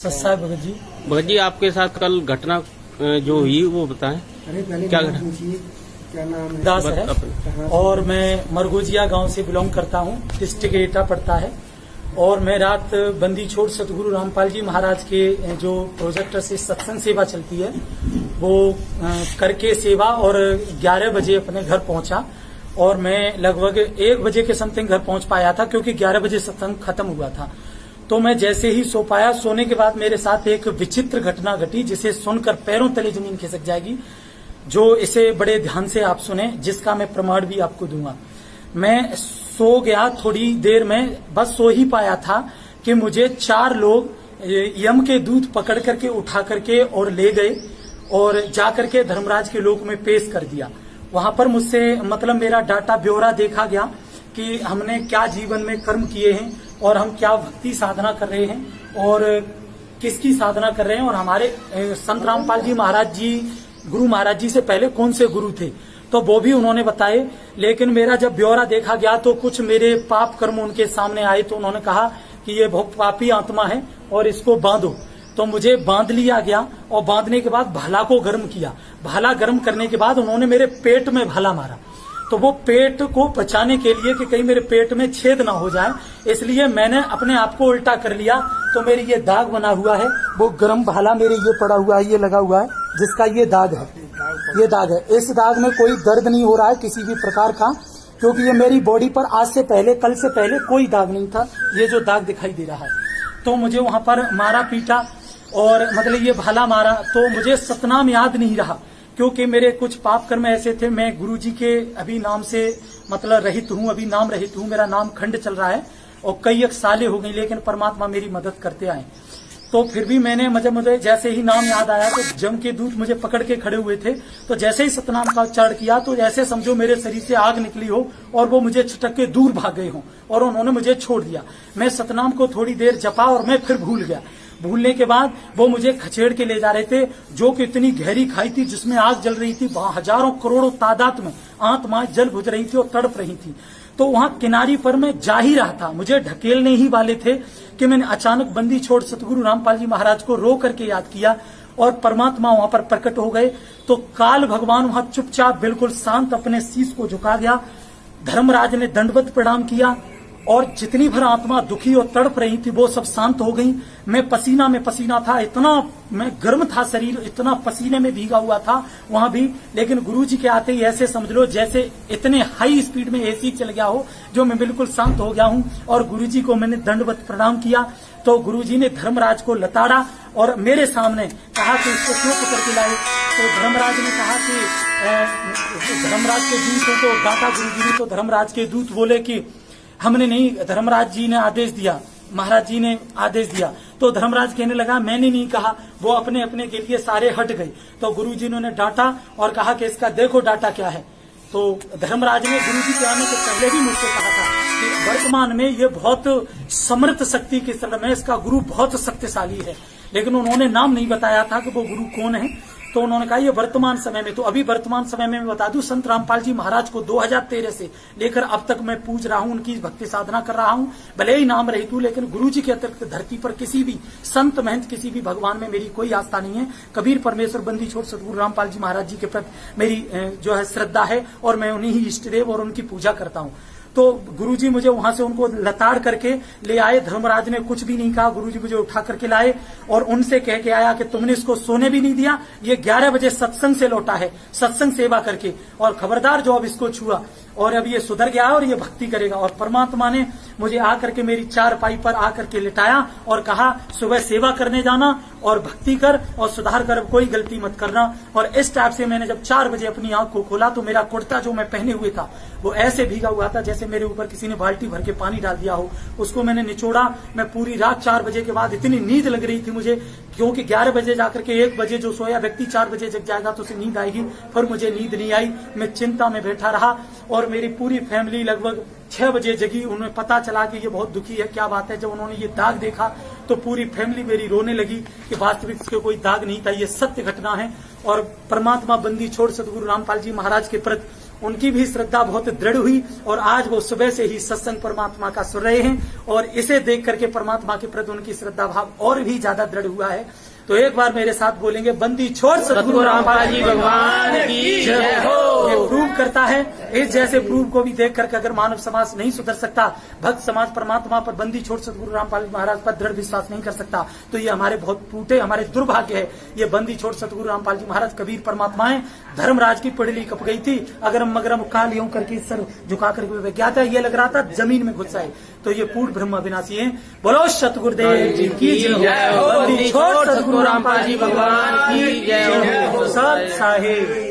सस्ता भगत जी। भगत जी, आपके साथ कल घटना जो हुई वो बताएं। क्या घटना? क्या नाम है? दास है और मैं मरगोजिया गांव से बिलोंग करता हूं। डिस्ट्रिक्ट एटा पड़ता है। और मैं रात बंदी छोड़ सतगुरु रामपाल जी महाराज के जो प्रोजेक्ट से सत्संग सेवा चलती है वो करके सेवा और 11 बजे अपने घर पहुंचा। और मैं लगभग 1 बजे के समथिंग घर पहुंच पाया था क्योंकि 11 बजे सत्संग खत्म हुआ था। तो मैं जैसे ही सो पाया, सोने के बाद मेरे साथ एक विचित्र घटना घटी जिसे सुनकर पैरों तले जमीन खिसक जाएगी। जो इसे बड़े ध्यान से आप सुने, जिसका मैं प्रमाण भी आपको दूंगा। मैं सो गया, थोड़ी देर में बस सो ही पाया था कि मुझे 4 लोग यम के दूत पकड़ करके उठा करके और ले गए और जाकर के धर्मराज के लोक में पेश कर दिया। वहां पर मुझसे मतलब मेरा डाटा ब्यौरा देखा गया कि हमने क्या जीवन में कर्म किए हैं और हम क्या भक्ति साधना कर रहे हैं और किसकी साधना कर रहे हैं और हमारे संत रामपाल जी महाराज जी गुरु महाराज जी से पहले कौन से गुरु थे, तो वो भी उन्होंने बताए। लेकिन मेरा जब ब्यौरा देखा गया तो कुछ मेरे पाप कर्म उनके सामने आए तो उन्होंने कहा कि ये बहुत पापी आत्मा है और इसको बांधो। तो मुझे बांध लिया गया और बांधने के बाद भाला को गर्म किया। भाला गर्म करने के बाद उन्होंने मेरे पेट में भाला मारा। तो वो पेट को बचाने के लिए कि कहीं मेरे पेट में छेद ना हो जाए, इसलिए मैंने अपने आप को उल्टा कर लिया। तो मेरी ये दाग बना हुआ है, वो गर्म भाला मेरे ये पड़ा हुआ है, ये लगा हुआ है, जिसका ये दाग है। ये दाग है। इस दाग में कोई दर्द नहीं हो रहा है किसी भी प्रकार का, क्योंकि ये मेरी बॉडी पर आज से पहले, कल से पहले कोई दाग नहीं था। ये जो दाग दिखाई दे रहा है, तो मुझे वहां पर मारा पीटा और मतलब ये भाला मारा। तो मुझे सतनाम याद नहीं रहा क्योंकि मेरे कुछ पाप कर्म ऐसे थे। मैं गुरुजी के अभी नाम से मतलब रहित हूँ, अभी नाम रहित हूँ। मेरा नाम खंड चल रहा है और कई एक साले हो गई, लेकिन परमात्मा मेरी मदद करते आए। तो फिर भी मैंने मुझे जैसे ही नाम याद आया तो जम के दूत मुझे पकड़ के खड़े हुए थे। तो जैसे ही सतनाम का उच्चारण किया तो ऐसे समझो मेरे शरीर से आग निकली हो और वो मुझे छटक के दूर भाग गए हों और उन्होंने मुझे छोड़ दिया। मैं सतनाम को थोड़ी देर जपा और मैं फिर भूल गया। भूलने के बाद वो मुझे खचेड़ के ले जा रहे थे, जो कि इतनी गहरी खाई थी जिसमें आग जल रही थी। वहां हजारों करोड़ों तादाद में आत्माएं जल बुझ रही थी और तड़प रही थी। तो वहां किनारी पर मैं जा ही रहा था, मुझे ढकेलने ही वाले थे कि मैंने अचानक बंदी छोड़ सतगुरु रामपाल जी महाराज को रो करके याद किया और परमात्मा वहां पर प्रकट हो गए। तो काल भगवान वहां चुपचाप बिल्कुल शांत अपने शीश को झुका गया। धर्मराज ने दंडवत प्रणाम किया और जितनी भर आत्मा दुखी और तड़प रही थी वो सब शांत हो गई। मैं पसीना में पसीना था, इतना मैं गर्म था, शरीर इतना पसीने में भीगा हुआ था वहां भी। लेकिन गुरुजी के आते ही ऐसे समझ लो जैसे इतने हाई स्पीड में एसी चल गया हो, जो मैं बिल्कुल शांत हो गया हूं। और गुरुजी को मैंने दंडवत प्रणाम किया। तो गुरुजी ने धर्मराज को लताड़ा और मेरे सामने कहा कि इसको क्यों पकड़ के लाए। तो धर्मराज ने कहा कि धर्मराज के दूत हो तो डांटा गुरुजी ने। तो धर्मराज के दूत बोले कि हमने नहीं, धर्मराज जी ने आदेश दिया, महाराज जी ने आदेश दिया। तो धर्मराज कहने लगा मैंने नहीं कहा, वो अपने अपने के लिए सारे हट गए। तो गुरुजी ने डांटा और कहा कि इसका देखो डाटा क्या है। तो धर्मराज ने गुरुजी के आने से पहले भी मुझसे कहा था कि वर्तमान में ये बहुत समर्थ शक्ति के शरण में, इसका गुरु बहुत शक्तिशाली है। लेकिन उन्होंने नाम नहीं बताया था कि वो गुरु कौन है। तो उन्होंने कहा ये वर्तमान समय में, तो अभी वर्तमान समय में मैं बता दूं, संत रामपाल जी महाराज को 2013 से लेकर अब तक मैं पूज रहा हूं, उनकी भक्ति साधना कर रहा हूं। भले ही नाम रहित हूं, लेकिन गुरुजी के अतिरिक्त धरती पर किसी भी संत महंत, किसी भी भगवान में मेरी कोई आस्था नहीं है। कबीर परमेश्वर बंदी छोड़ सतगुरु रामपाल जी महाराज जी के प्रति मेरी जो है श्रद्धा है और मैं उन्हीं ही इष्ट देव और उनकी पूजा करता हूं। तो गुरुजी मुझे वहां से उनको लताड़ करके ले आए। धर्मराज ने कुछ भी नहीं कहा, गुरुजी मुझे उठा करके लाए और उनसे कह के आया कि तुमने इसको सोने भी नहीं दिया, ये 11 बजे सत्संग से लौटा है, सत्संग सेवा करके, और खबरदार जो अब इसको छुआ और अब ये सुधर गया और ये भक्ति करेगा। और परमात्मा ने मुझे आकर के मेरी चारपाई पर आकर के लिटाया और कहा सुबह सेवा करने जाना और भक्ति कर और सुधार कर, कोई गलती मत करना। और इस टाइप से मैंने जब 4 बजे अपनी आंख को खोला तो मेरा कुर्ता जो मैं पहने हुए था वो ऐसे भीगा हुआ था जैसे मेरे ऊपर किसी ने बाल्टी भर के पानी डाल दिया हो। उसको मैंने निचोड़ा। मैं पूरी रात 4 बजे के बाद इतनी नींद लग रही थी मुझे, क्योंकि 11 बजे जाकर के 1 बजे जो सोया व्यक्ति 4 बजे जग जाएगा तो उसे नींद आएगी, पर मुझे नींद नहीं आई। मैं चिंता में बैठा रहा और मेरी पूरी फैमिली लगभग 6 बजे जगी। उन्हें पता चला कि ये बहुत दुखी है, क्या बात है। जब उन्होंने ये दाग देखा तो पूरी फैमिली मेरी रोने लगी कि वास्तविक इसके कोई दाग नहीं था, ये सत्य घटना है। और परमात्मा बंदी छोड़ सतगुरु रामपाल जी महाराज के प्रति उनकी भी श्रद्धा बहुत दृढ़ हुई और आज वो सुबह से ही सत्संग परमात्मा का सुन रहे हैं और इसे देख करके परमात्मा के प्रति उनकी श्रद्धा भाव और भी ज्यादा दृढ़ हुआ है। तो एक बार मेरे साथ बोलेंगे, बंदी छोड़ सतगुरु रामपाल जी भगवान की जय हो। ये प्रूव करता है, इस जैसे प्रूव को भी देख करके अगर मानव समाज नहीं सुधर सकता, भक्त समाज परमात्मा पर बंदी छोड़ सतगुरु रामपाल जी महाराज पर दृढ़ विश्वास नहीं कर सकता, तो ये हमारे बहुत टूटे हमारे दुर्भाग्य है। ये बंदी छोड़ सतगुरु रामपाल जी महाराज कबीर परमात्माएं, धर्मराज की पिड़ली कप गई थी, अगरम मगरम काल यूं करके सर झुका करके क्या था, ये लग रहा था जमीन में घुस आए। तो ये पूर्ण ब्रह्म अविनाशी है। बोलो सतगुरुदेव जी की जय हो। बंदी छोड़ सतगुरु रामपाल जी भगवान की जय हो। सत साहिब।